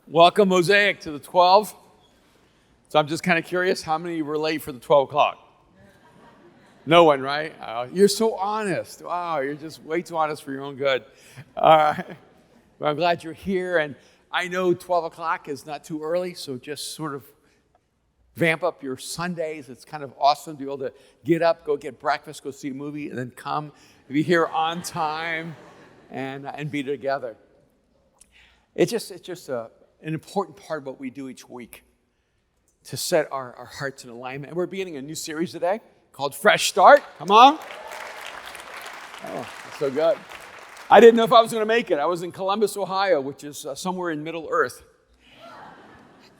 Welcome, Mosaic, to the 12. So I'm just kind of curious, how many were late for the 12 o'clock? No one, right? You're so honest. Wow, you're just way too honest for your own good. All right. Well, I'm glad you're here, and I know 12 o'clock is not too early, so just sort of vamp up your Sundays. It's kind of awesome to be able to get up, go get breakfast, go see a movie, and then come be here on time and be together. It's just an important part of what we do each week to set our hearts in alignment. And we're beginning a new series today called Fresh Start. Come on. Oh, that's so good. I didn't know if I was going to make it. I was in Columbus, Ohio, which is somewhere in Middle Earth.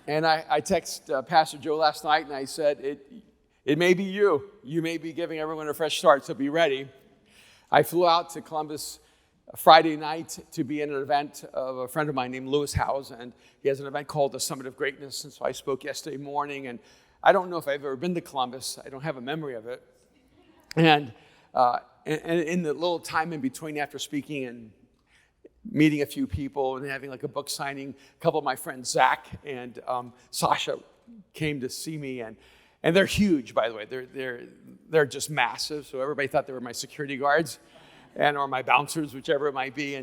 And I texted Pastor Joe last night, and I said, it may be you. You may be giving everyone a fresh start, so be ready. I flew out to Columbus Friday night to be in an event of a friend of mine named Lewis Howes, and he has an event called the Summit of Greatness, and so I spoke yesterday morning, and I don't know if I've ever been to Columbus. I don't have a memory of it. And in the little time in between after speaking and meeting a few people and having like a book signing, a couple of my friends, Zach and Sasha, came to see me, and they're huge, by the way. They're just massive, so everybody thought they were my security guards or my bouncers, whichever it might be.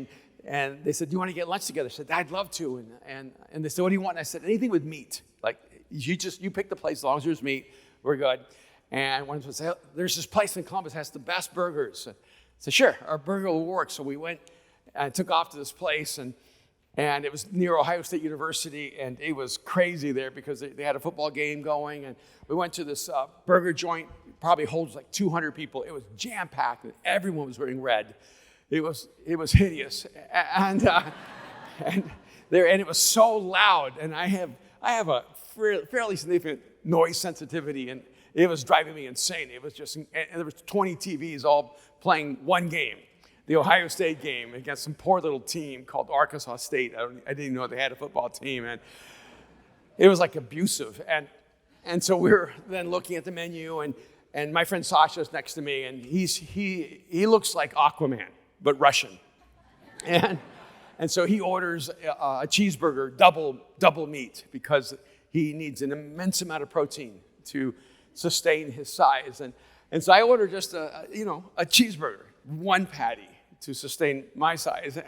And they said, do you want to get lunch together? I said, I'd love to. And they said, what do you want? And I said, anything with meat. Like, you pick the place, as long as there's meat, we're good. And one of them said, there's this place in Columbus that has the best burgers. I said, sure, our burger will work. So we went and took off to this place, and it was near Ohio State University, and it was crazy there because they had a football game going, and we went to this burger joint, probably holds like 200 people. It was jam-packed, and everyone was wearing red. It was hideous, and it was so loud, and I have a fairly significant noise sensitivity, and it was driving me insane. It was just, and there was 20 TVs all playing one game, the Ohio State game against some poor little team called Arkansas State. I didn't even know they had a football team, and it was like abusive. And so we were then looking at the menu, and my friend Sasha's next to me, and he looks like Aquaman, but Russian. And so he orders a cheeseburger, double meat, because he needs an immense amount of protein to sustain his size. And so I ordered just a cheeseburger, one patty to sustain my size.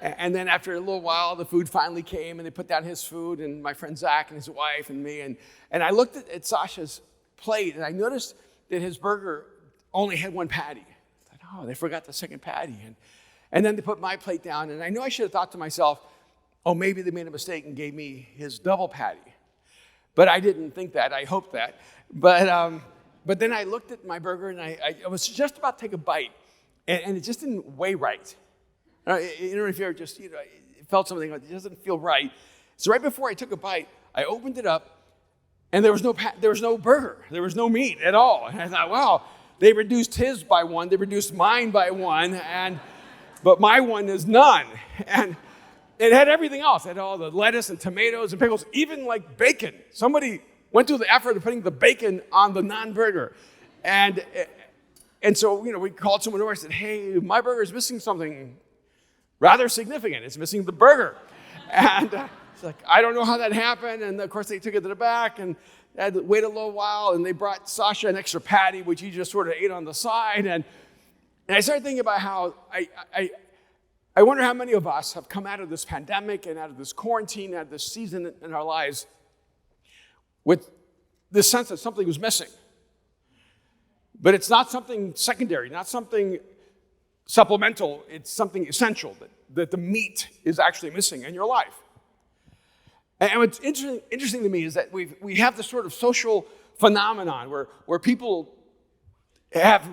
And then after a little while, the food finally came, and they put down his food, and my friend Zach and his wife and me. And I looked at Sasha's plate, and I noticed that his burger only had one patty. I thought, oh, they forgot the second patty. And then they put my plate down, and I know I should have thought to myself, oh, maybe they made a mistake and gave me his double patty. But I didn't think that. I hoped that. But then I looked at my burger, and I was just about to take a bite, and it just didn't weigh right. You know, if you ever just, felt something like it doesn't feel right. So right before I took a bite, I opened it up, and there was no burger. There was no meat at all. And I thought, wow, they reduced his by one. They reduced mine by one, but my one is none. And it had everything else. It had all the lettuce and tomatoes and pickles, even like bacon. Somebody went through the effort of putting the bacon on the non-burger. And so, we called someone over and said, hey, my burger is missing something rather significant. It's missing the burger. And it's like, I don't know how that happened. And of course, they took it to the back and had to wait a little while. And they brought Sasha an extra patty, which he just sort of ate on the side. And I started thinking about how I wonder how many of us have come out of this pandemic and out of this quarantine, out of this season in our lives with this sense that something was missing. But it's not something secondary, not something supplemental. It's something essential, that the meat is actually missing in your life. And what's interesting to me is that we have this sort of social phenomenon where people have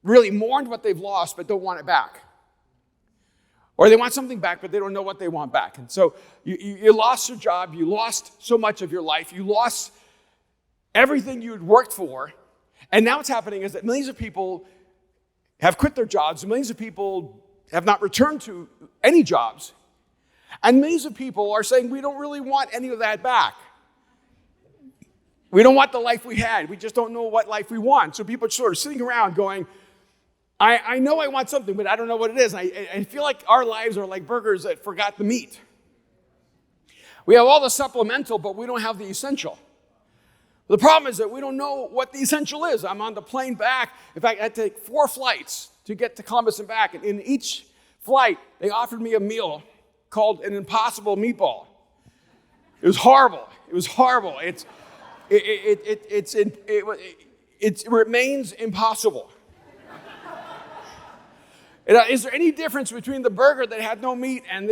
really mourned what they've lost but don't want it back. Or they want something back, but they don't know what they want back. And so you lost your job, you lost so much of your life, you lost everything you had worked for, and now what's happening is that millions of people have quit their jobs, millions of people have not returned to any jobs, and millions of people are saying, we don't really want any of that back. We don't want the life we had, we just don't know what life we want. So people are sort of sitting around going, I know I want something, but I don't know what it is. I feel like our lives are like burgers that forgot the meat. We have all the supplemental, but we don't have the essential. The problem is that we don't know what the essential is. I'm on the plane back. In fact, I had to take 4 flights to get to Columbus and back. And in each flight, they offered me a meal called an impossible meatball. It was horrible. It was horrible. It remains impossible. Is there any difference between the burger that had no meat and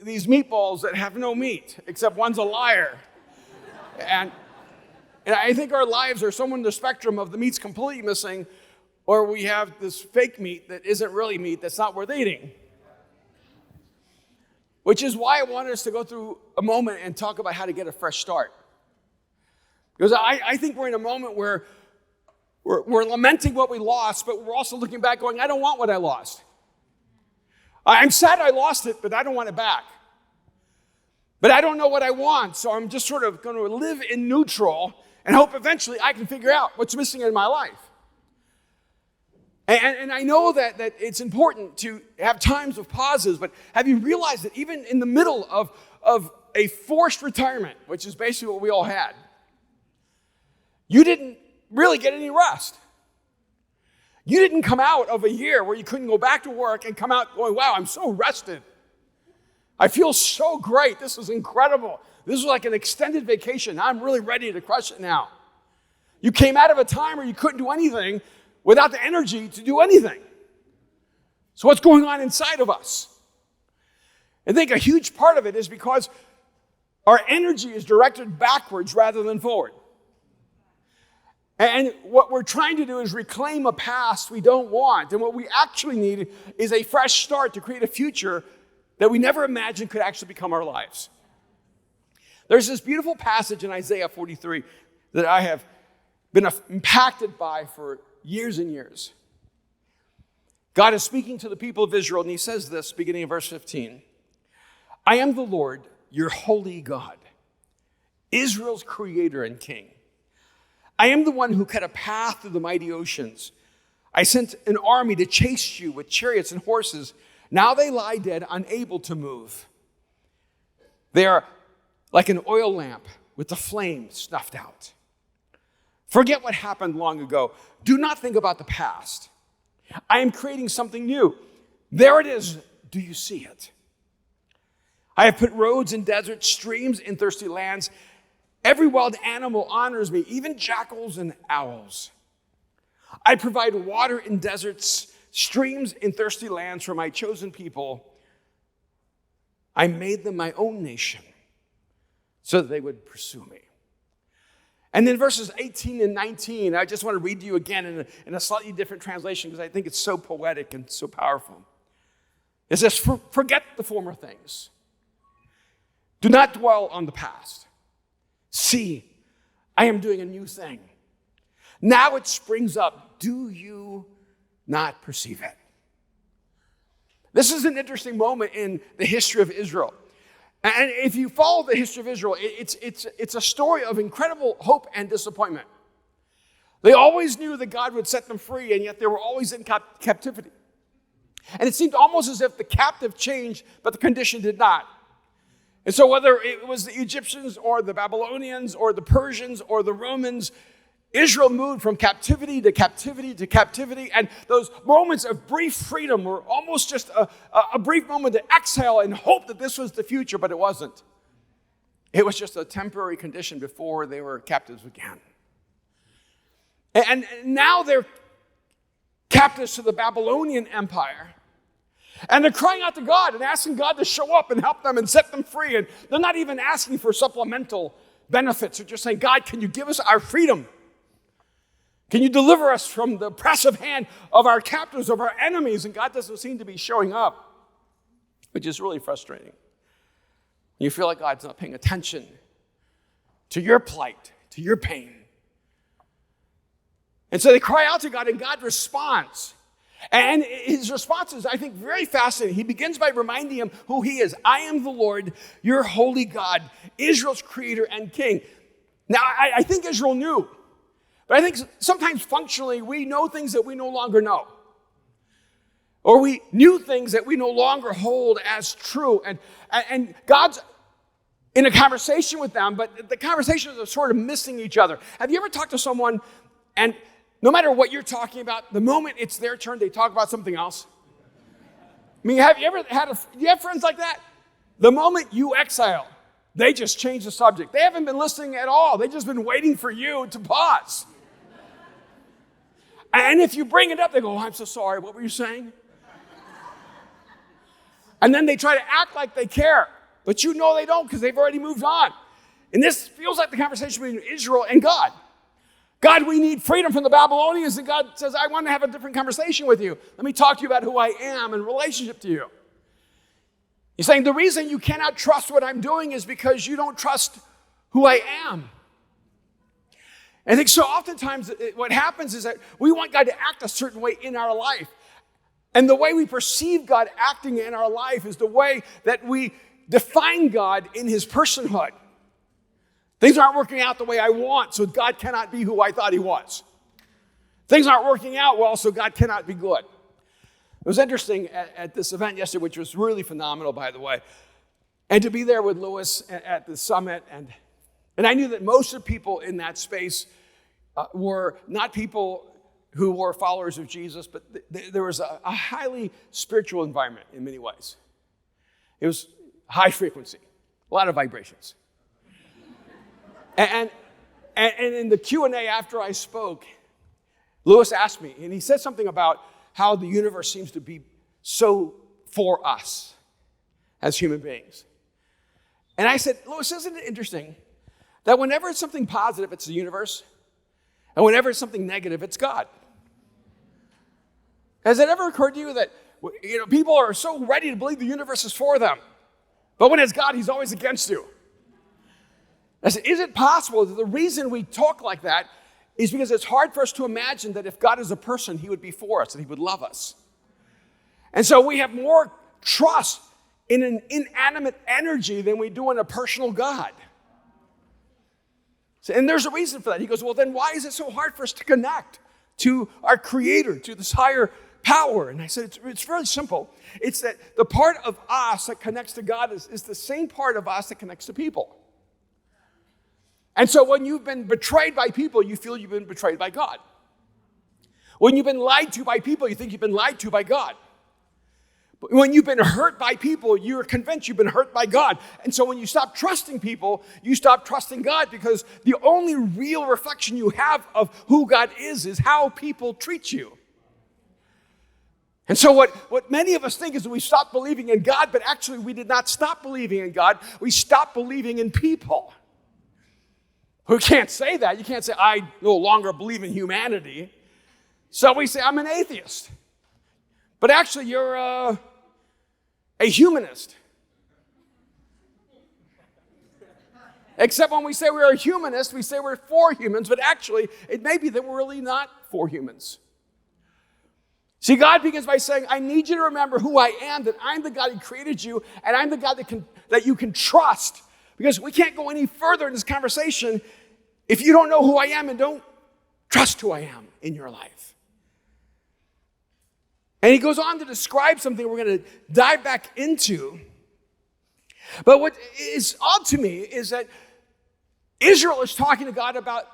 these meatballs that have no meat, except one's a liar? And I think our lives are somewhere in the spectrum of the meat's completely missing, or we have this fake meat that isn't really meat that's not worth eating. Which is why I wanted us to go through a moment and talk about how to get a fresh start. Because I think we're in a moment where we're lamenting what we lost, but we're also looking back going, I don't want what I lost. I'm sad I lost it, but I don't want it back. But I don't know what I want, so I'm just sort of going to live in neutral and hope eventually I can figure out what's missing in my life. And I know that it's important to have times of pauses, but have you realized that even in the middle of a forced retirement, which is basically what we all had, you didn't really get any rest. You didn't come out of a year where you couldn't go back to work and come out going, wow, I'm so rested. I feel so great. This is incredible. This is like an extended vacation. I'm really ready to crush it now. You came out of a time where you couldn't do anything without the energy to do anything. So what's going on inside of us? I think a huge part of it is because our energy is directed backwards rather than forward. And what we're trying to do is reclaim a past we don't want. And what we actually need is a fresh start to create a future that we never imagined could actually become our lives. There's this beautiful passage in Isaiah 43 that I have been impacted by for years and years. God is speaking to the people of Israel, and he says this, beginning in verse 15. I am the Lord, your holy God, Israel's creator and king. I am the one who cut a path through the mighty oceans. I sent an army to chase you with chariots and horses. Now they lie dead, unable to move. They are like an oil lamp with the flame snuffed out. Forget what happened long ago. Do not think about the past. I am creating something new. There it is. Do you see it? I have put roads in deserts, streams in thirsty lands. Every wild animal honors me, even jackals and owls. I provide water in deserts, streams in thirsty lands for my chosen people. I made them my own nation so that they would pursue me. And then verses 18 and 19, I just want to read to you again in a slightly different translation because I think it's so poetic and so powerful. It says, forget the former things. Do not dwell on the past. See, I am doing a new thing. Now it springs up. Do you not perceive it? This is an interesting moment in the history of Israel. And if you follow the history of Israel, it's a story of incredible hope and disappointment. They always knew that God would set them free, and yet they were always in captivity. And it seemed almost as if the captive changed, but the condition did not. And so whether it was the Egyptians or the Babylonians or the Persians or the Romans, Israel moved from captivity to captivity to captivity. And those moments of brief freedom were almost just a brief moment to exhale and hope that this was the future, but it wasn't. It was just a temporary condition before they were captives again. And now they're captives to the Babylonian Empire. And they're crying out to God and asking God to show up and help them and set them free. And they're not even asking for supplemental benefits. They're just saying, God, can you give us our freedom? Can you deliver us from the oppressive hand of our captors, of our enemies? And God doesn't seem to be showing up, which is really frustrating. You feel like God's not paying attention to your plight, to your pain. And so they cry out to God, and God responds. And his response is, I think, very fascinating. He begins by reminding him who he is. I am the Lord, your holy God, Israel's creator and king. Now, I think Israel knew. But I think sometimes functionally we know things that we no longer know. Or we knew things that we no longer hold as true. And God's in a conversation with them, but the conversations are sort of missing each other. Have you ever talked to someone and no matter what you're talking about, the moment it's their turn, they talk about something else? I mean, have you ever do you have friends like that? The moment you exhale, they just change the subject. They haven't been listening at all. They've just been waiting for you to pause. And if you bring it up, they go, oh, I'm so sorry. What were you saying? And then they try to act like they care. But you know they don't because they've already moved on. And this feels like the conversation between Israel and God. God, we need freedom from the Babylonians. And God says, I want to have a different conversation with you. Let me talk to you about who I am in relationship to you. He's saying the reason you cannot trust what I'm doing is because you don't trust who I am. And I think so oftentimes what happens is that we want God to act a certain way in our life. And the way we perceive God acting in our life is the way that we define God in his personhood. Things aren't working out the way I want, so God cannot be who I thought he was. Things aren't working out well, so God cannot be good. It was interesting at this event yesterday, which was really phenomenal, by the way, and to be there with Lewis at the summit. And I knew that most of the people in that space were not people who were followers of Jesus, but there was a highly spiritual environment in many ways. It was high frequency, a lot of vibrations. And in the Q&A after I spoke, Lewis asked me, and he said something about how the universe seems to be so for us as human beings. And I said, Lewis, isn't it interesting that whenever it's something positive, it's the universe, and whenever it's something negative, it's God? Has it ever occurred to you that people are so ready to believe the universe is for them, but when it's God, he's always against you? I said, is it possible that the reason we talk like that is because it's hard for us to imagine that if God is a person, he would be for us and he would love us. And so we have more trust in an inanimate energy than we do in a personal God. And there's a reason for that. He goes, well, then why is it so hard for us to connect to our Creator, to this higher power? And I said, it's really simple. It's that the part of us that connects to God is the same part of us that connects to people. And so when you've been betrayed by people, you feel you've been betrayed by God. When you've been lied to by people, you think you've been lied to by God. But when you've been hurt by people, you're convinced you've been hurt by God. And so when you stop trusting people, you stop trusting God, because the only real reflection you have of who God is how people treat you. And so what many of us think is that we stopped believing in God, but actually we did not stop believing in God. We stopped believing in people. We can't say that. You can't say, I no longer believe in humanity. So we say, I'm an atheist. But actually, you're a humanist. Except when we say we're a humanist, we say we're for humans, but actually, it may be that we're really not for humans. See, God begins by saying, I need you to remember who I am, that I'm the God who created you, and I'm the God that you can trust. Because we can't go any further in this conversation if you don't know who I am and don't trust who I am in your life. And he goes on to describe something we're going to dive back into. But what is odd to me is that Israel is talking to God about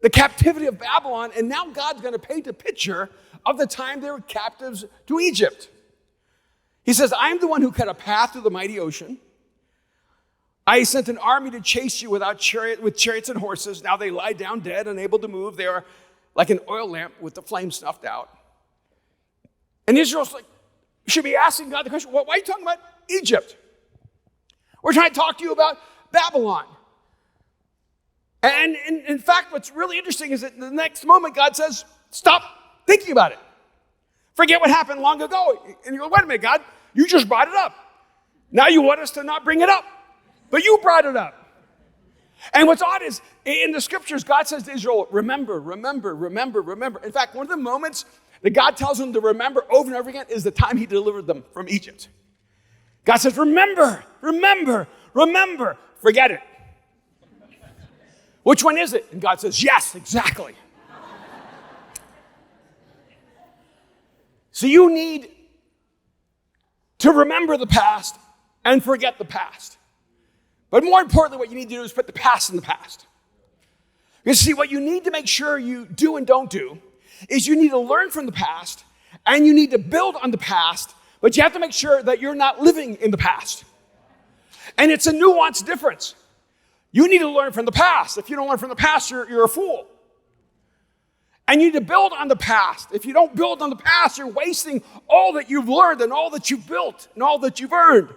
the captivity of Babylon, and now God's going to paint a picture of the time they were captives to Egypt. He says, I am the one who cut a path through the mighty ocean. I sent an army to chase you with chariots and horses. Now they lie down dead, unable to move. They are like an oil lamp with the flame snuffed out. And Israel's like, you should be asking God the question, why are you talking about Egypt? We're trying to talk to you about Babylon. And in fact, what's really interesting is that the next moment God says, stop thinking about it. Forget what happened long ago. And you go, wait a minute, God, you just brought it up. Now you want us to not bring it up. But you brought it up. And what's odd is, in the scriptures, God says to Israel, remember, remember, remember, remember. In fact, one of the moments that God tells them to remember over and over again is the time he delivered them from Egypt. God says, remember, remember, remember. Forget it. Which one is it? And God says, yes, exactly. So you need to remember the past and forget the past. But more importantly, what you need to do is put the past in the past. You see, what you need to make sure you do and don't do is you need to learn from the past and you need to build on the past, but you have to make sure that you're not living in the past. And it's a nuanced difference. You need to learn from the past. If you don't learn from the past, you're a fool. And you need to build on the past. If you don't build on the past, you're wasting all that you've learned and all that you've built and all that you've earned.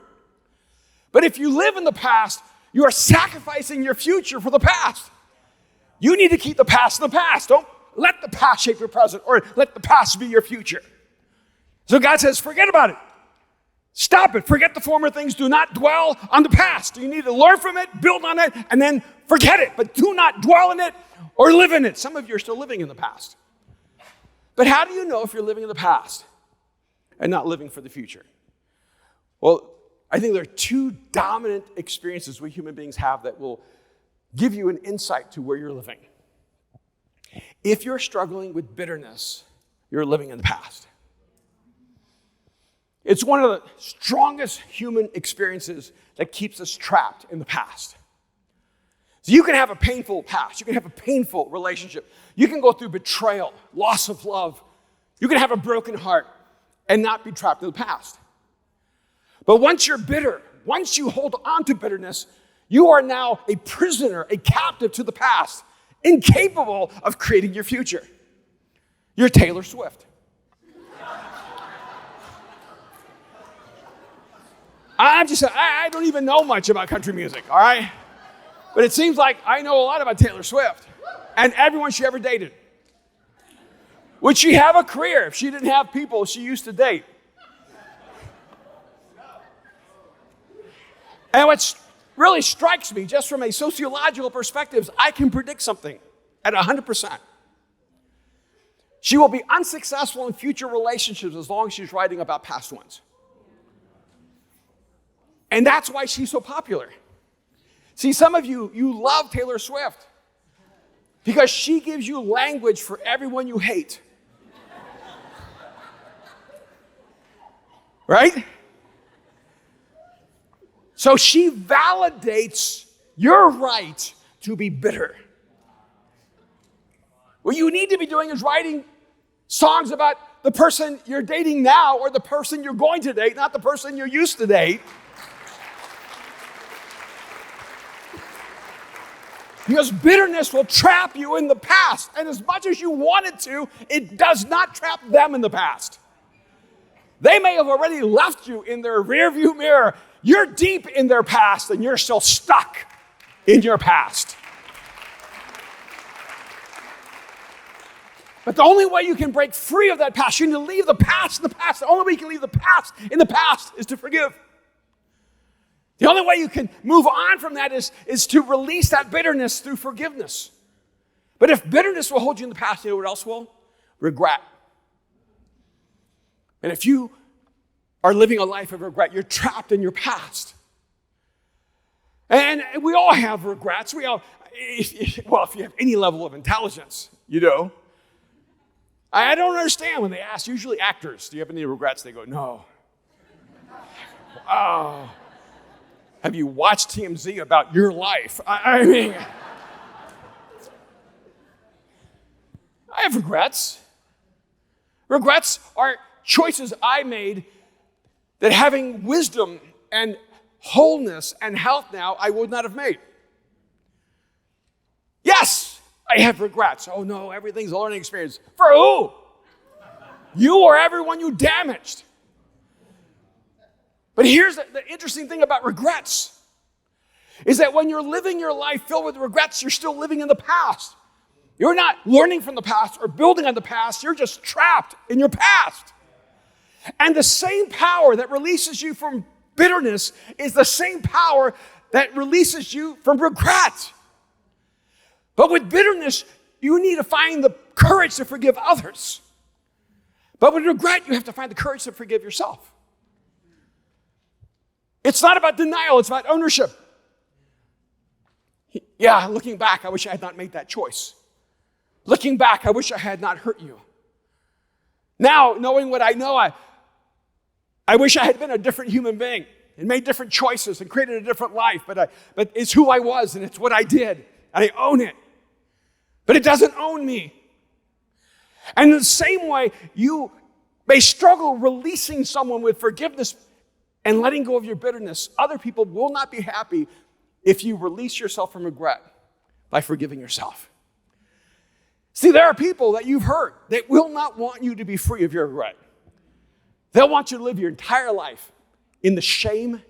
But if you live in the past, you are sacrificing your future for the past. You need to keep the past in the past. Don't let the past shape your present or let the past be your future. So God says, forget about it. Stop it. Forget the former things. Do not dwell on the past. You need to learn from it, build on it, and then forget it. But do not dwell in it or live in it. Some of you are still living in the past. But how do you know if you're living in the past and not living for the future? Well, I think there are two dominant experiences we human beings have that will give you an insight to where you're living. If you're struggling with bitterness, you're living in the past. It's one of the strongest human experiences that keeps us trapped in the past. So you can have a painful past. You can have a painful relationship. You can go through betrayal, loss of love. You can have a broken heart and not be trapped in the past. But once you're bitter, once you hold on to bitterness, you are now a prisoner, a captive to the past, incapable of creating your future. You're Taylor Swift. I don't even know much about country music, all right? But it seems like I know a lot about Taylor Swift and everyone she ever dated. Would she have a career if she didn't have people she used to date? And what really strikes me, just from a sociological perspective, is I can predict something at 100%. She will be unsuccessful in future relationships as long as she's writing about past ones. And that's why she's so popular. See, some of you love Taylor Swift because she gives you language for everyone you hate. Right? So she validates your right to be bitter. What you need to be doing is writing songs about the person you're dating now or the person you're going to date, not the person you used to date. Because bitterness will trap you in the past. And as much as you want it to, it does not trap them in the past. They may have already left you in their rearview mirror. You're deep in their past and you're still stuck in your past. But the only way you can break free of that past, you need to leave the past in the past. The only way you can leave the past in the past is to forgive. The only way you can move on from that is to release that bitterness through forgiveness. But if bitterness will hold you in the past, you know what else will? Regret. And if you are living a life of regret, you're trapped in your past. And we all have regrets. If you have any level of intelligence, you know. I don't understand when they ask, usually actors, do you have any regrets? They go, no. Oh. Have you watched TMZ about your life? I mean, I have regrets. Regrets are choices I made that having wisdom and wholeness and health now, I would not have made. Yes, I have regrets. Oh no, everything's a learning experience. For who? You or everyone you damaged. But here's the interesting thing about regrets, is that when you're living your life filled with regrets, you're still living in the past. You're not learning from the past or building on the past. You're just trapped in your past. And the same power that releases you from bitterness is the same power that releases you from regret. But with bitterness, you need to find the courage to forgive others. But with regret, you have to find the courage to forgive yourself. It's not about denial, it's about ownership. Yeah, looking back, I wish I had not made that choice. Looking back, I wish I had not hurt you. Now, knowing what I know, I wish I had been a different human being. and made different choices and created a different life, but it's who I was and it's what I did, and I own it. But it doesn't own me. And in the same way, you may struggle releasing someone with forgiveness and letting go of your bitterness. Other people will not be happy if you release yourself from regret by forgiving yourself. See, there are people that you've hurt that will not want you to be free of your regret. They'll want you to live your entire life in the shame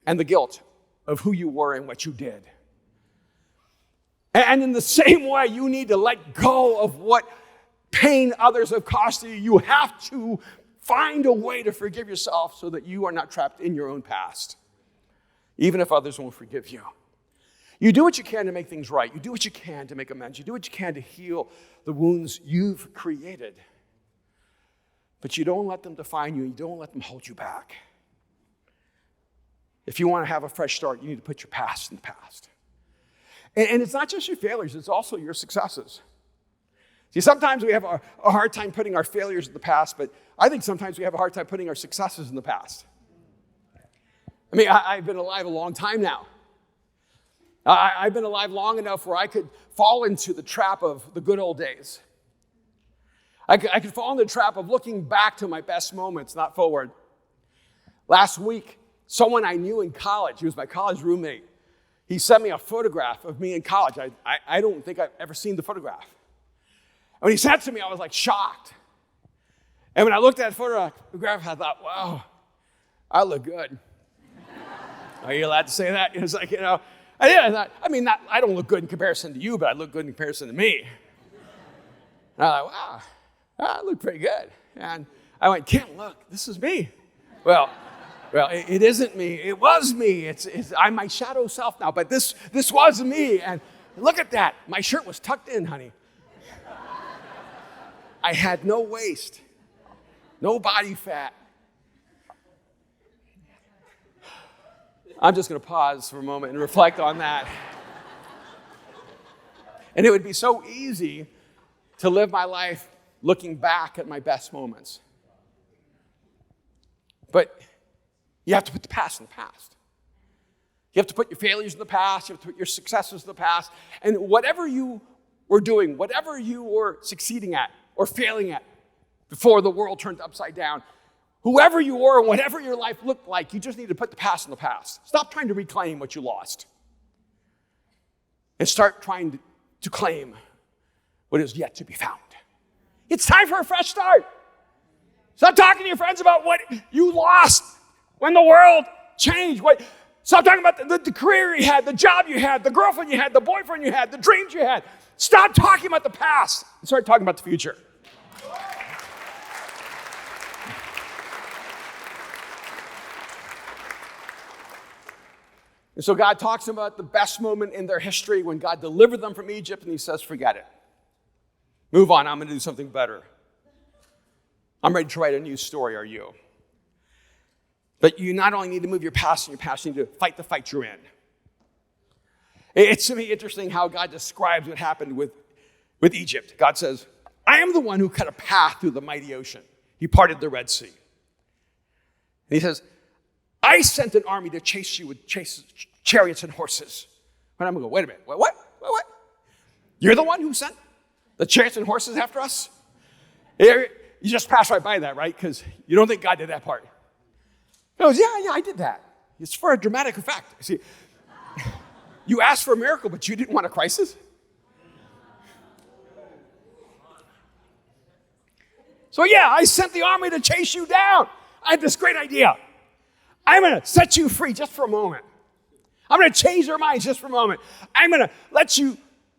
and the guilt of who you were and what you did. And in the same way, you need to let go of what pain others have caused you. You have to find a way to forgive yourself so that you are not trapped in your own past, even if others won't forgive you. You do what you can to make things right. You do what you can to make amends. You do what you can to heal the wounds you've created. But you don't let them define you. You don't let them hold you back. If you want to have a fresh start, you need to put your past in the past. And it's not just your failures, it's also your successes. See, sometimes we have a hard time putting our failures in the past, but I think sometimes we have a hard time putting our successes in the past. I mean, I've been alive a long time now. I've been alive long enough where I could fall into the trap of the good old days. I could fall into the trap of looking back to my best moments, not forward. Last week, someone I knew in college, he was my college roommate, he sent me a photograph of me in college. I don't think I've ever seen the photograph. And when he sent it to me, I was like shocked. And when I looked at the photograph, I thought, wow, I look good. Are you allowed to say that? It was like, I don't look good in comparison to you, but I look good in comparison to me. And I was like, wow, I look pretty good. And I went, Kim, look, this is me. Well, it isn't me. It was me. I'm my shadow self now, but this was me. And look at that. My shirt was tucked in, honey. I had no waist, no body fat. I'm just going to pause for a moment and reflect on that. And it would be so easy to live my life looking back at my best moments. But you have to put the past in the past. You have to put your failures in the past. You have to put your successes in the past. And whatever you were doing, whatever you were succeeding at or failing at before the world turned upside down, whoever you were and whatever your life looked like, you just need to put the past in the past. Stop trying to reclaim what you lost. And start trying to claim what is yet to be found. It's time for a fresh start. Stop talking to your friends about what you lost when the world changed. Stop talking about the career you had, the job you had, the girlfriend you had, the boyfriend you had, the dreams you had. Stop talking about the past and start talking about the future. And so God talks about the best moment in their history when God delivered them from Egypt, and he says, forget it. Move on, I'm going to do something better. I'm ready to write a new story, are you? But you not only need to move your past, you need to fight the fight you're in. It's to me interesting how God describes what happened with Egypt. God says, I am the one who cut a path through the mighty ocean. He parted the Red Sea. And he says, I sent an army to chase you with chariots and horses. And I'm going to go, wait a minute, what? You're the one who sent the chariots and horses after us? You just passed right by that, right? Because you don't think God did that part. He goes, yeah, I did that. It's for a dramatic effect. See, you asked for a miracle, but you didn't want a crisis? So yeah, I sent the army to chase you down. I had this great idea. I'm going to set you free just for a moment. I'm going to change their minds just for a moment. I'm going to let you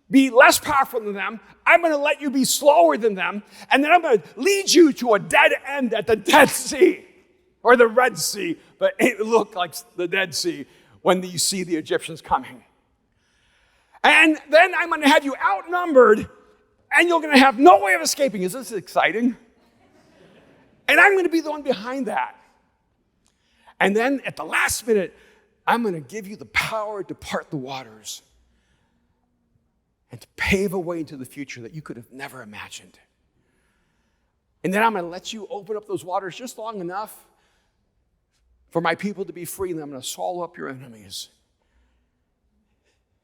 be less powerful than them. I'm going to let you be slower than them. And then I'm going to lead you to a dead end at the Dead Sea or the Red Sea. But it looked like the Dead Sea when you see the Egyptians coming. And then I'm going to have you outnumbered and you're going to have no way of escaping. Is this exciting? And I'm going to be the one behind that. And then at the last minute, I'm going to give you the power to part the waters and to pave a way into the future that you could have never imagined. And then I'm going to let you open up those waters just long enough for my people to be free, and I'm going to swallow up your enemies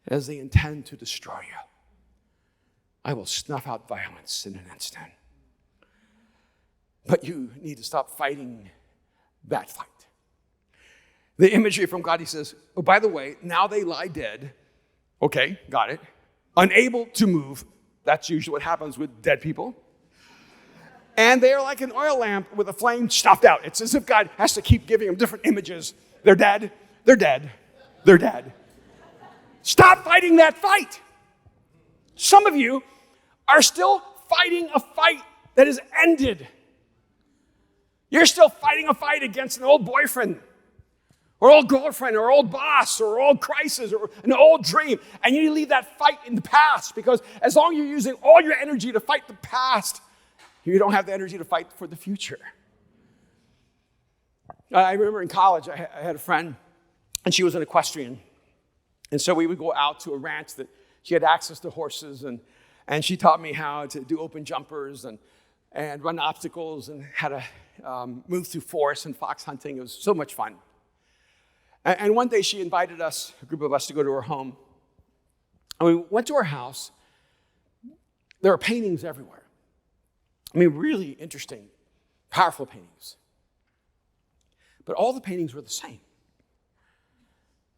as they intend to destroy you. I will snuff out violence in an instant. But you need to stop fighting that fight. The imagery from God, he says, oh, by the way, now they lie dead. Okay, got it. Unable to move. That's usually what happens with dead people. And they are like an oil lamp with a flame snuffed out. It's as if God has to keep giving them different images. They're dead. They're dead. They're dead. Stop fighting that fight. Some of you are still fighting a fight that is ended. You're still fighting a fight against an old boyfriend or old girlfriend or old boss or old crisis or an old dream. And you need to leave that fight in the past, because as long as you're using all your energy to fight the past, you don't have the energy to fight for the future. I remember in college, I had a friend, and she was an equestrian. And so we would go out to a ranch that she had access to horses, and she taught me how to do open jumpers and run obstacles and how to move through forests and fox hunting. It was so much fun. And one day she invited us, a group of us, to go to her home. And we went to her house. There were paintings everywhere. I mean, really interesting, powerful paintings. But all the paintings were the same.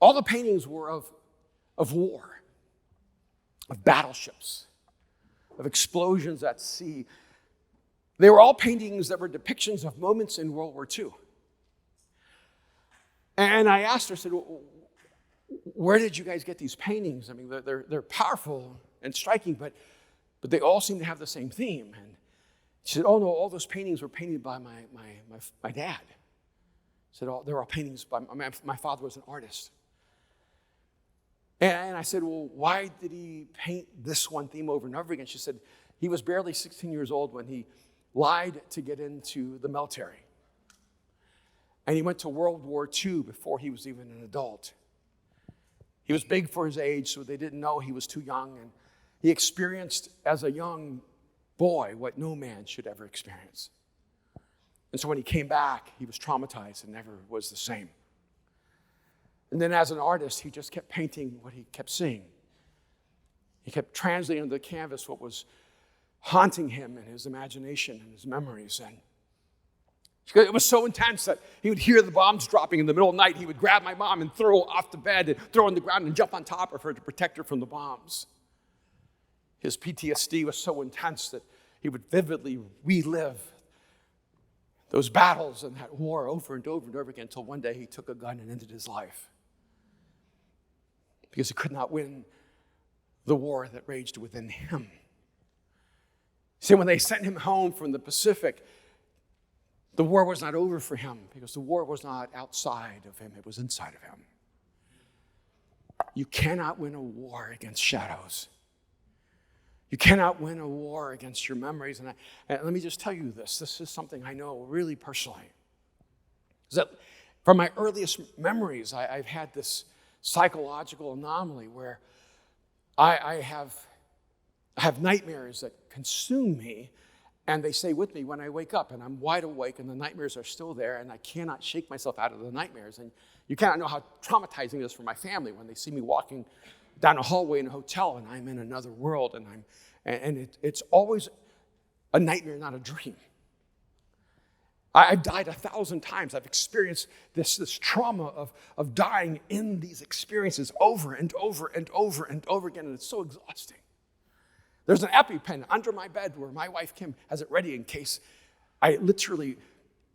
All the paintings were of war, of battleships, of explosions at sea. They were all paintings that were depictions of moments in World War II. And I asked her, I said, where did you guys get these paintings? I mean, they're powerful and striking, but they all seem to have the same theme. And she said, oh no, all those paintings were painted by my dad. She said, they're all paintings by my father was an artist. And I said, well, why did he paint this one theme over and over again? She said, he was barely 16 years old when he lied to get into the military. And he went to World War II before he was even an adult. He was big for his age, so they didn't know he was too young. And he experienced as a young boy what no man should ever experience. And so when he came back, he was traumatized and never was the same. And then as an artist, he just kept painting what he kept seeing. He kept translating on the canvas what was haunting him in his imagination and his memories. And it was so intense that he would hear the bombs dropping in the middle of the night. He would grab my mom and throw her off the bed and throw her on the ground and jump on top of her to protect her from the bombs. His PTSD was so intense that he would vividly relive those battles and that war over and over and over again until one day he took a gun and ended his life. Because he could not win the war that raged within him. See, when they sent him home from the Pacific, the war was not over for him, because the war was not outside of him, it was inside of him. You cannot win a war against shadows. You cannot win a war against your memories. And let me just tell you this is something I know really personally. Is that from my earliest memories, I've had this psychological anomaly where I have nightmares that consume me, and they stay with me when I wake up, and I'm wide awake, and the nightmares are still there, and I cannot shake myself out of the nightmares. And you cannot know how traumatizing it is for my family when they see me walking down a hallway in a hotel, and I'm in another world, and it's always a nightmare, not a dream. I've died 1,000 times. I've experienced this trauma of dying in these experiences over and over and over and over again, and it's so exhausting. There's an EpiPen under my bed where my wife Kim has it ready in case I literally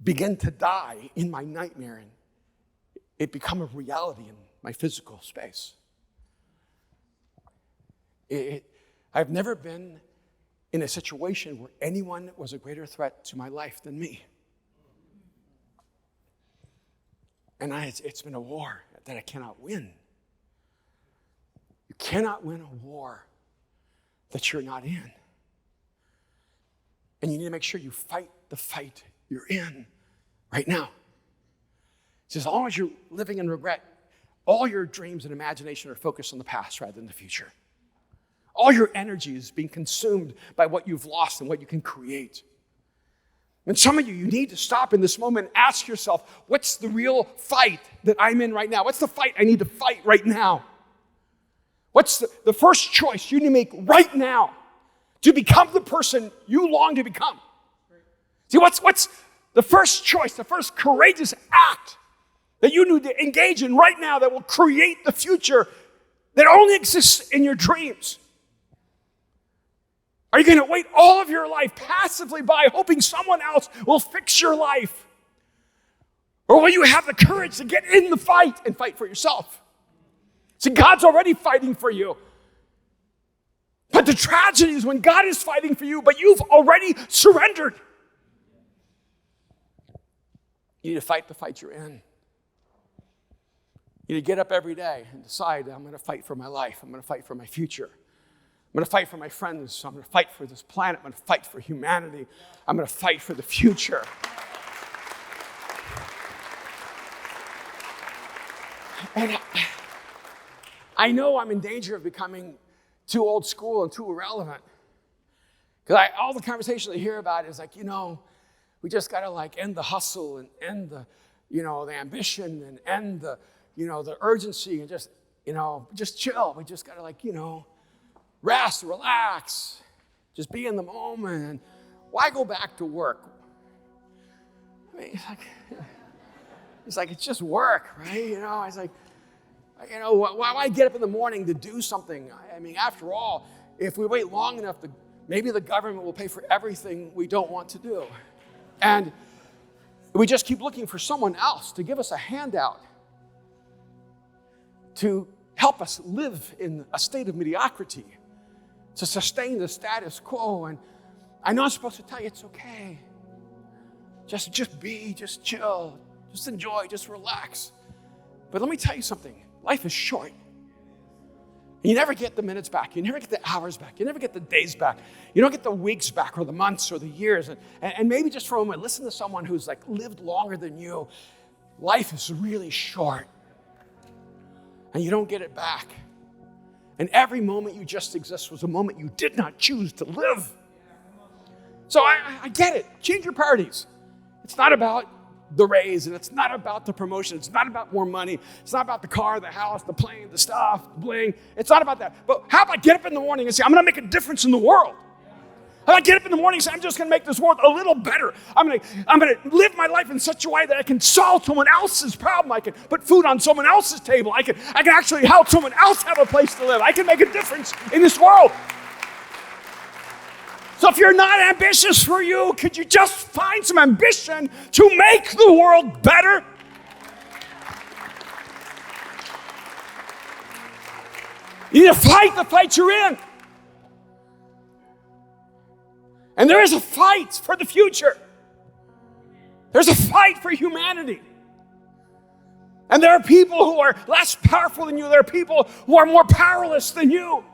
begin to die in my nightmare and it become a reality in my physical space. I've never been in a situation where anyone was a greater threat to my life than me. And it's been a war that I cannot win. You cannot win a war that you're not in. And you need to make sure you fight the fight you're in right now. So as long as you're living in regret, all your dreams and imagination are focused on the past rather than the future. All your energy is being consumed by what you've lost and what you can create. And some of you need to stop in this moment and ask yourself, what's the real fight that I'm in right now? What's the fight I need to fight right now? What's the first choice you need to make right now to become the person you long to become? See, what's the first choice, the first courageous act that you need to engage in right now that will create the future that only exists in your dreams? Are you going to wait all of your life passively by hoping someone else will fix your life? Or will you have the courage to get in the fight and fight for yourself? See, God's already fighting for you. But the tragedy is when God is fighting for you, but you've already surrendered. You need to fight the fight you're in. You need to get up every day and decide, I'm going to fight for my life. I'm going to fight for my future. I'm going to fight for my friends. I'm going to fight for this planet. I'm going to fight for humanity. I'm going to fight for the future. And I know I'm in danger of becoming too old school and too irrelevant. Because all the conversation I hear about is like, we just got to end the hustle and end the, the ambition and end the, the urgency and just chill. We just got to rest, relax, just be in the moment. And why go back to work? I mean, it's just work, right? It's like, why get up in the morning to do something? I mean, after all, if we wait long enough, maybe the government will pay for everything we don't want to do. And we just keep looking for someone else to give us a handout, to help us live in a state of mediocrity, to sustain the status quo. And I know I'm supposed to tell you it's okay. Just be, just chill, just enjoy, just relax. But let me tell you something. Life is short. You never get the minutes back. You never get the hours back. You never get the days back. You don't get the weeks back or the months or the years. And maybe just for a moment, listen to someone who's lived longer than you. Life is really short. And you don't get it back. And every moment you just exist was a moment you did not choose to live. So I get it. Change your priorities. It's not about the raise, and it's not about the promotion. It's not about more money. It's not about the car, the house, the plane, the stuff, the bling. It's not about that. But how about get up in the morning and say, I'm going to make a difference in the world? How about get up in the morning and say, I'm just going to make this world a little better. I'm going to live my life in such a way that I can solve someone else's problem. I can put food on someone else's table. I can actually help someone else have a place to live. I can make a difference in this world. So if you're not ambitious for you, could you just find some ambition to make the world better? You need to fight the fight you're in. And there is a fight for the future. There's a fight for humanity. And there are people who are less powerful than you. There are people who are more powerless than you,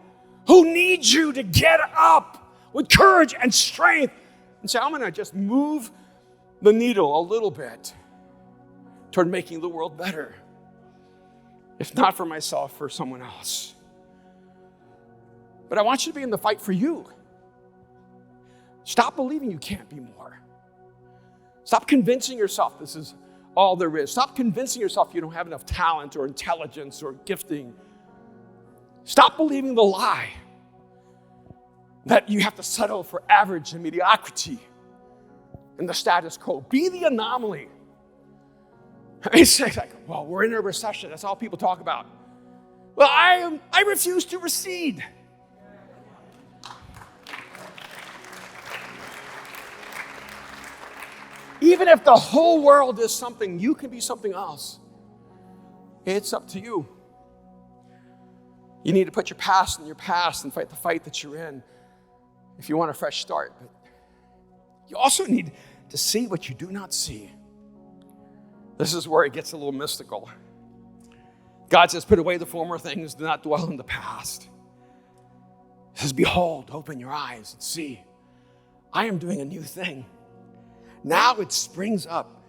who need you to get up with courage and strength and say, I'm going to just move the needle a little bit toward making the world better. If not for myself, for someone else. But I want you to be in the fight for you. Stop believing you can't be more. Stop convincing yourself this is all there is. Stop convincing yourself you don't have enough talent or intelligence or gifting. Stop believing the lie that you have to settle for average and mediocrity and the status quo. Be the anomaly. It's like, well, we're in a recession. That's all people talk about. Well, I refuse to recede. Even if the whole world is something, you can be something else. It's up to you. You need to put your past in your past and fight the fight that you're in if you want a fresh start. But you also need to see what you do not see. This is where it gets a little mystical. God says, put away the former things, do not dwell in the past. He says, behold, open your eyes and see. I am doing a new thing. Now it springs up.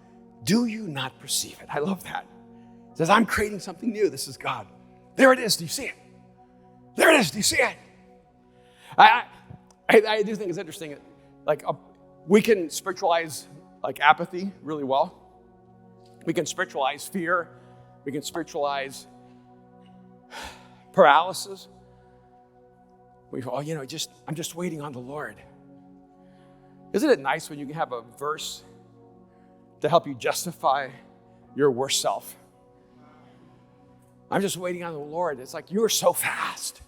Do you not perceive it? I love that. He says, I'm creating something new. This is God. There it is. Do you see it? There it is. Do you see it? I do think it's interesting. We can spiritualize like apathy really well. We can spiritualize fear. We can spiritualize paralysis. We go, I'm just waiting on the Lord. Isn't it nice when you can have a verse to help you justify your worst self? I'm just waiting on the Lord. It's like, you were so fast.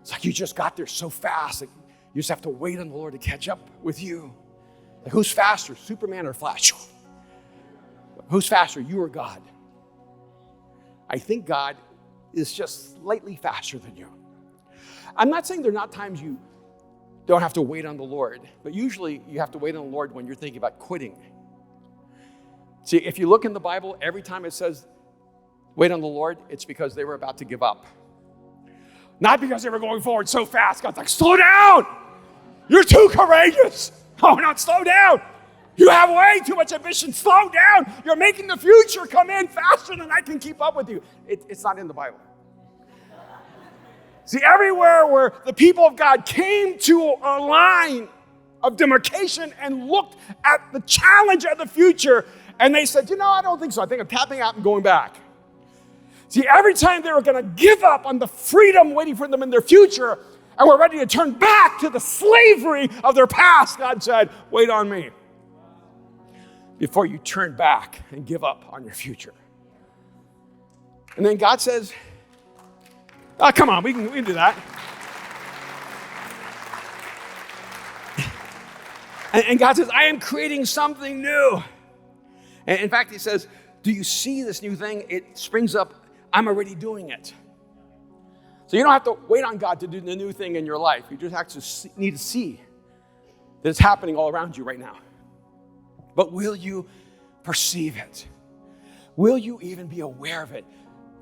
It's like you just got there so fast. Like you just have to wait on the Lord to catch up with you. Like, who's faster, Superman or Flash? Who's faster, you or God? I think God is just slightly faster than you. I'm not saying there are not times you don't have to wait on the Lord, but usually you have to wait on the Lord when you're thinking about quitting. See, if you look in the Bible, every time it says wait on the Lord, it's because they were about to give up. Not because they were going forward so fast. God's like, slow down. You're too courageous. Oh, not slow down. You have way too much ambition. Slow down. You're making the future come in faster than I can keep up with you. It's not in the Bible. See, everywhere where the people of God came to a line of demarcation and looked at the challenge of the future, and they said, I don't think so. I think I'm tapping out and going back. See, every time they were going to give up on the freedom waiting for them in their future and were ready to turn back to the slavery of their past, God said, wait on me before you turn back and give up on your future. And then God says, oh, come on, we can do that. And God says, I am creating something new. And in fact, he says, do you see this new thing? It springs up. I'm already doing it. So you don't have to wait on God to do the new thing in your life. You just have to need to see that it's happening all around you right now. But will you perceive it? Will you even be aware of it?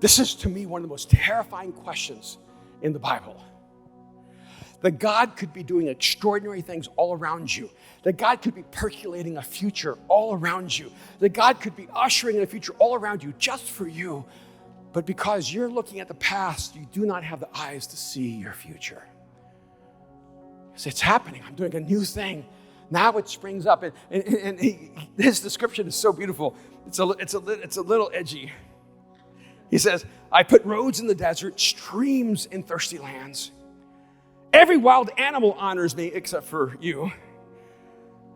This is, to me, one of the most terrifying questions in the Bible. That God could be doing extraordinary things all around you. That God could be percolating a future all around you. That God could be ushering in a future all around you just for you. But because you're looking at the past, you do not have the eyes to see your future. You say, it's happening. I'm doing a new thing. Now it springs up. And his description is so beautiful. It's a little edgy. He says, I put roads in the desert, streams in thirsty lands. Every wild animal honors me except for you.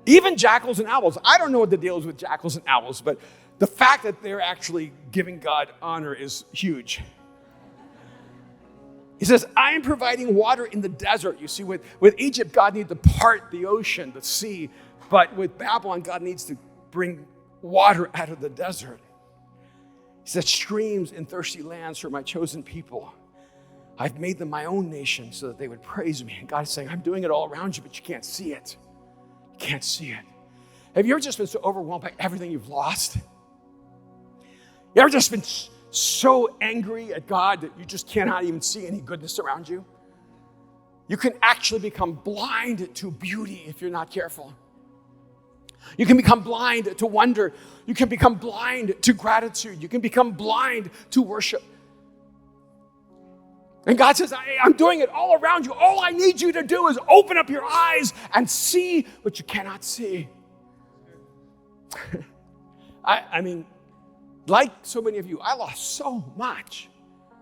Even jackals and owls. I don't know what the deal is with jackals and owls, but the fact that they're actually giving God honor is huge. He says, I am providing water in the desert. You see, with Egypt, God needed to part the ocean, the sea. But with Babylon, God needs to bring water out of the desert. He says, streams in thirsty lands for my chosen people. I've made them my own nation so that they would praise me. And God is saying, I'm doing it all around you, but you can't see it. You can't see it. Have you ever just been so overwhelmed by everything you've lost? You ever just been so angry at God that you just cannot even see any goodness around you? You can actually become blind to beauty if you're not careful. You can become blind to wonder. You can become blind to gratitude. You can become blind to worship. And God says, I'm doing it all around you. All I need you to do is open up your eyes and see what you cannot see. I mean, like so many of you, I lost so much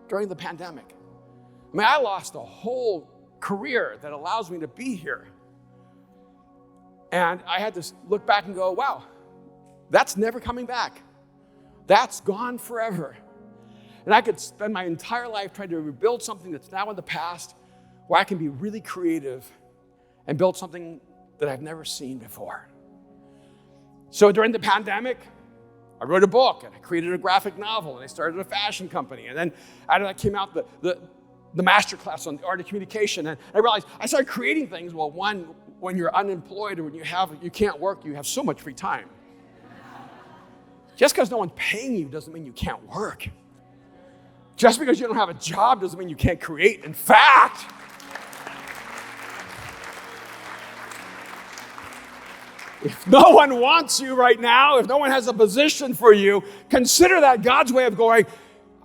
during the pandemic. I mean, I lost a whole career that allows me to be here. And I had to look back and go, wow, that's never coming back. That's gone forever. And I could spend my entire life trying to rebuild something that's now in the past, where I can be really creative and build something that I've never seen before. So during the pandemic, I wrote a book and I created a graphic novel and I started a fashion company. And then out of that came out the masterclass on the art of communication. And I realized I started creating things. Well, one, when you're unemployed or when you can't work, you have so much free time. Just because no one's paying you doesn't mean you can't work. Just because you don't have a job doesn't mean you can't create. In fact, if no one wants you right now, if no one has a position for you, consider that God's way of going,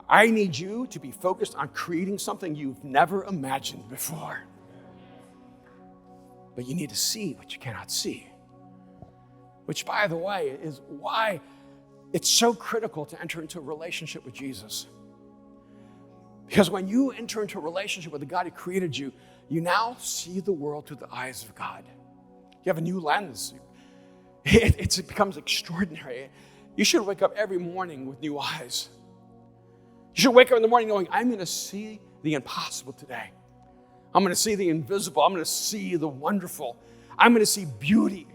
I need you to be focused on creating something you've never imagined before. But you need to see what you cannot see. which, by the way, is why it's so critical to enter into a relationship with Jesus. Because when you enter into a relationship with the God who created you, you now see the world through the eyes of God. You have a new lens. It becomes extraordinary. You should wake up every morning with new eyes. You should wake up in the morning knowing, I'm going to see the impossible today. I'm going to see the invisible. I'm going to see the wonderful. I'm going to see beauty.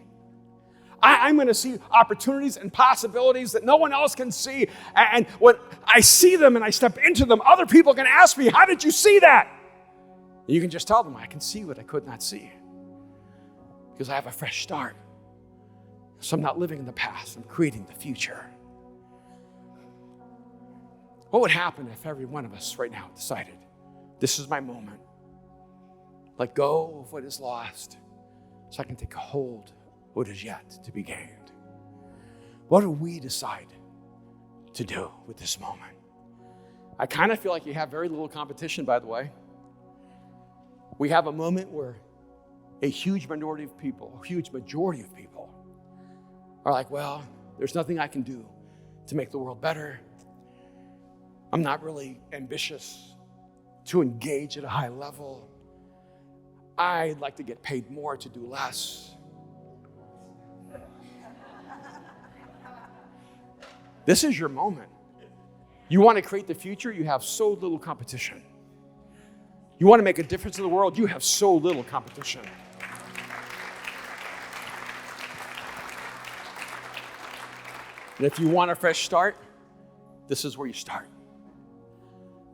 I'm going to see opportunities and possibilities that no one else can see. And when I see them and I step into them, other people can ask me, how did you see that? And you can just tell them, I can see what I could not see. Because I have a fresh start. So I'm not living in the past. I'm creating the future. What would happen if every one of us right now decided, this is my moment. Let go of what is lost so I can take a hold of what is yet to be gained. What do we decide to do with this moment? I kind of feel like you have very little competition, by the way. We have a moment where a huge majority of people are like, well, there's nothing I can do to make the world better. I'm not really ambitious to engage at a high level. I'd like to get paid more to do less. This is your moment. You want to create the future? You have so little competition. You want to make a difference in the world? You have so little competition. And if you want a fresh start, this is where you start.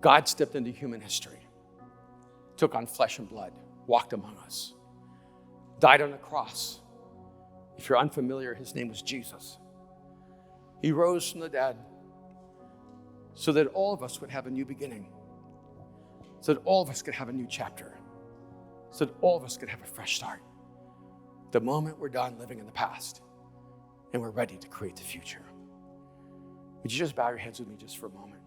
God stepped into human history, took on flesh and blood, walked among us, died on a cross. If you're unfamiliar, his name was Jesus. He rose from the dead so that all of us would have a new beginning, so that all of us could have a new chapter, so that all of us could have a fresh start. The moment we're done living in the past and we're ready to create the future. Would you just bow your heads with me just for a moment?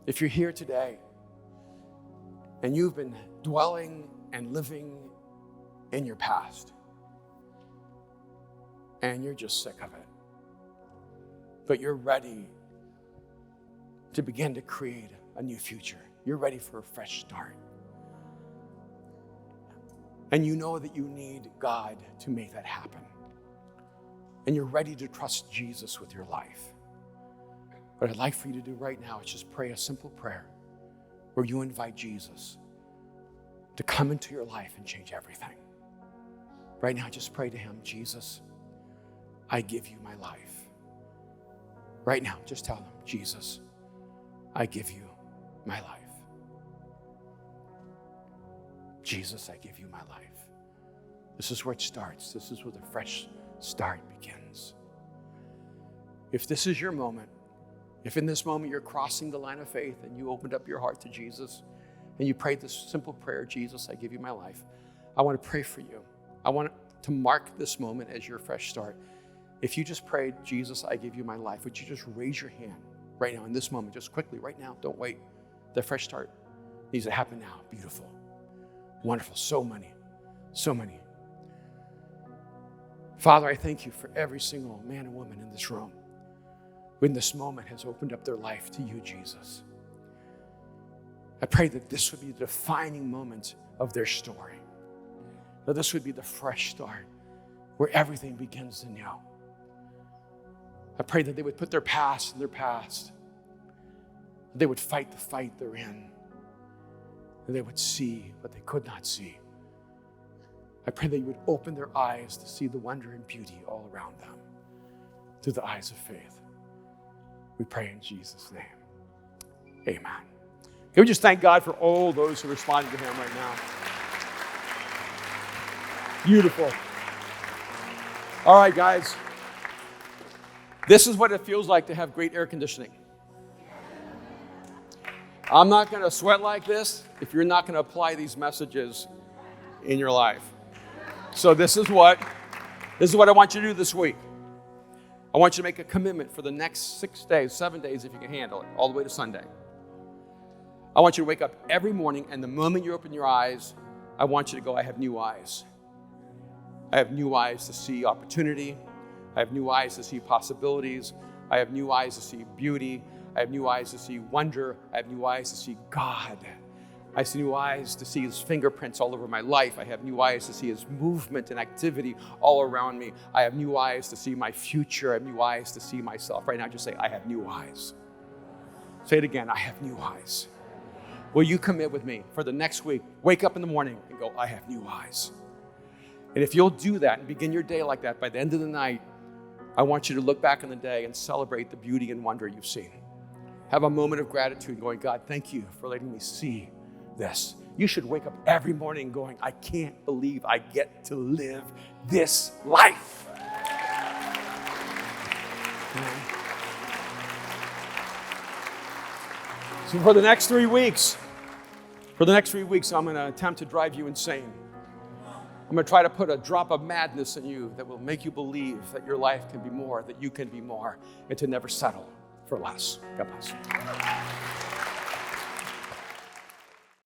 If you're here today and you've been dwelling and living in your past and you're just sick of it, but you're ready to begin to create a new future, you're ready for a fresh start, and you know that you need God to make that happen, and you're ready to trust Jesus with your life, what I'd like for you to do right now is just pray a simple prayer where you invite Jesus to come into your life and change everything. Right now, just pray to him, Jesus, I give you my life. Right now, just tell him, Jesus, I give you my life. Jesus, I give you my life. This is where it starts. This is where the fresh start begins. If this is your moment, if in this moment you're crossing the line of faith and you opened up your heart to Jesus and you prayed this simple prayer, Jesus, I give you my life, I want to pray for you. I want to mark this moment as your fresh start. If you just prayed, Jesus, I give you my life, would you just raise your hand right now in this moment, just quickly, right now, don't wait. The fresh start needs to happen now. Beautiful, wonderful, so many. Father, I thank you for every single man and woman in this room who in this moment has opened up their life to you, Jesus. I pray that this would be the defining moment of their story, that this would be the fresh start where everything begins anew. I pray that they would put their past in their past, that they would fight the fight they're in, and they would see what they could not see. I pray that you would open their eyes to see the wonder and beauty all around them through the eyes of faith. We pray in Jesus' name. Amen. Can we just thank God for all those who are responding to him right now? Beautiful. All right, guys. This is what it feels like to have great air conditioning. I'm not going to sweat like this if you're not going to apply these messages in your life. So this is what I want you to do this week. I want you to make a commitment for the next 6 days, 7 days, if you can handle it, all the way to Sunday. I want you to wake up every morning, and the moment you open your eyes, I want you to go, I have new eyes. I have new eyes to see opportunity. I have new eyes to see possibilities. I have new eyes to see beauty. I have new eyes to see wonder. I have new eyes to see God. I see new eyes to see his fingerprints all over my life. I have new eyes to see his movement and activity all around me. I have new eyes to see my future. I have new eyes to see myself. Right now, just say, I have new eyes. Say it again, I have new eyes. Will you commit with me for the next week? Wake up in the morning and go, I have new eyes. And if you'll do that and begin your day like that, by the end of the night, I want you to look back on the day and celebrate the beauty and wonder you've seen. Have a moment of gratitude going, God, thank you for letting me see this. You should wake up every morning going, I can't believe I get to live this life. So for the next 3 weeks, I'm going to attempt to drive you insane. I'm going to try to put a drop of madness in you that will make you believe that your life can be more, that you can be more, and to never settle for less. God bless you.